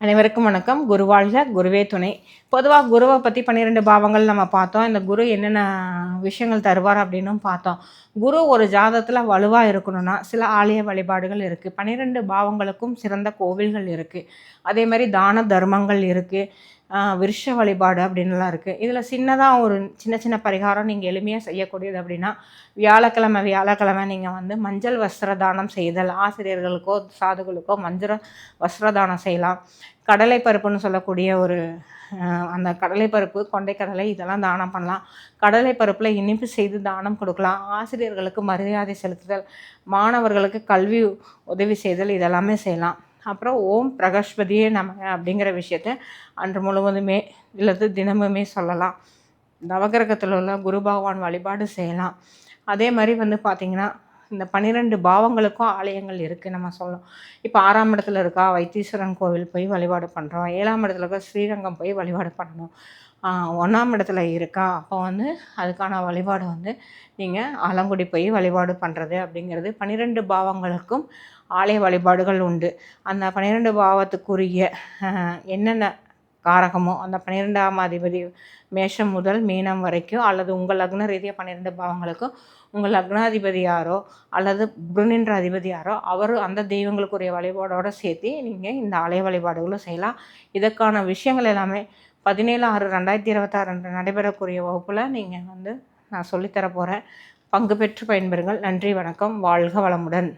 அனைவருக்கும் வணக்கம். குரு வாழ்க, குருவே துணை. பொதுவாக குருவை பற்றி 12 பாவங்கள் நம்ம பார்த்தோம். இந்த குரு என்னென்ன விஷயங்கள் தருவார் அப்படின்னும் பார்த்தோம். குரு ஒரு ஜாதகத்தில் வலுவாக இருக்கணும்னா சில ஆலய வழிபாடுகள் இருக்குது. 12 பாவங்களுக்கும் சிறந்த கோவில்கள் இருக்குது. அதே மாதிரி தான தர்மங்கள் இருக்குது. விருஷ வழிபாடு அப்படின்லாம் இருக்குது. இதில் சின்னதாக ஒரு சின்ன சின்ன பரிகாரம் நீங்கள் எளிமையாக செய்யக்கூடியது அப்படின்னா, வியாழக்கிழமை நீங்கள் வந்து மஞ்சள் வஸ்திர தானம் செய்தல். ஆசிரியர்களுக்கோ சாதுகளுக்கோ மஞ்சள் வஸ்திர தானம் செய்யலாம். கடலை பருப்புன்னு சொல்லக்கூடிய ஒரு அந்த கடலை பருப்பு, கொண்டைக்கடலை இதெல்லாம் தானம் பண்ணலாம். கடலை பருப்பில் இனிப்பு செய்து தானம் கொடுக்கலாம். ஆசிரியர்களுக்கு மரியாதை செலுத்துதல், மாணவர்களுக்கு கல்வி உதவி செய்தல் இதெல்லாமே செய்யலாம். அப்புறம் ஓம் பிரகஸ்பதியே நமக அப்படிங்கிற விஷயத்த அன்று முழுவதுமே இல்லது தினமுமே சொல்லலாம். நவகிரகத்தில் உள்ள குரு பகவான் வழிபாடு செய்யலாம். அதே மாதிரி வந்து பார்த்திங்கன்னா, இந்த 12 பாவங்களுக்கும் ஆலயங்கள் இருக்குது நம்ம சொல்லணும். இப்போ 6ஆம் இடத்துல இருக்கா வைத்தீஸ்வரன் கோவில் போய் வழிபாடு பண்ணுறோம். 7ஆம் இடத்துல இருக்க ஸ்ரீரங்கம் போய் வழிபாடு பண்ணணும். 1ஆம் இடத்துல இருக்கா அப்போ வந்து அதுக்கான வழிபாடு வந்து நீங்கள் ஆலங்குடி போய் வழிபாடு பண்ணுறது அப்படிங்கிறது 12 பாவங்களுக்கும் ஆலய வழிபாடுகள் உண்டு. அந்த 12 பாவத்துக்குரிய என்னென்ன காரகமோ அந்த 12ஆம் அதிபதி மேஷம் முதல் மீனம் வரைக்கும் அல்லது உங்கள் லக்ன ரீதியாக 12 பாவங்களுக்கும் உங்கள் லக்னாதிபதி யாரோ அல்லது புதனின்ற அதிபதி யாரோ அவர் அந்த தெய்வங்களுக்குரிய வழிபாடோடு சேர்த்து நீங்கள் இந்த ஆலய வழிபாடுகளும் செய்யலாம். இதற்கான விஷயங்கள் எல்லாமே 17/6/2026 நடைபெறக்கூடிய வகுப்பில் நீங்கள் வந்து நான் சொல்லித்தர போகிறேன். பங்கு பெற்று பயன்பெறுங்கள். நன்றி, வணக்கம். வாழ்க வளமுடன்.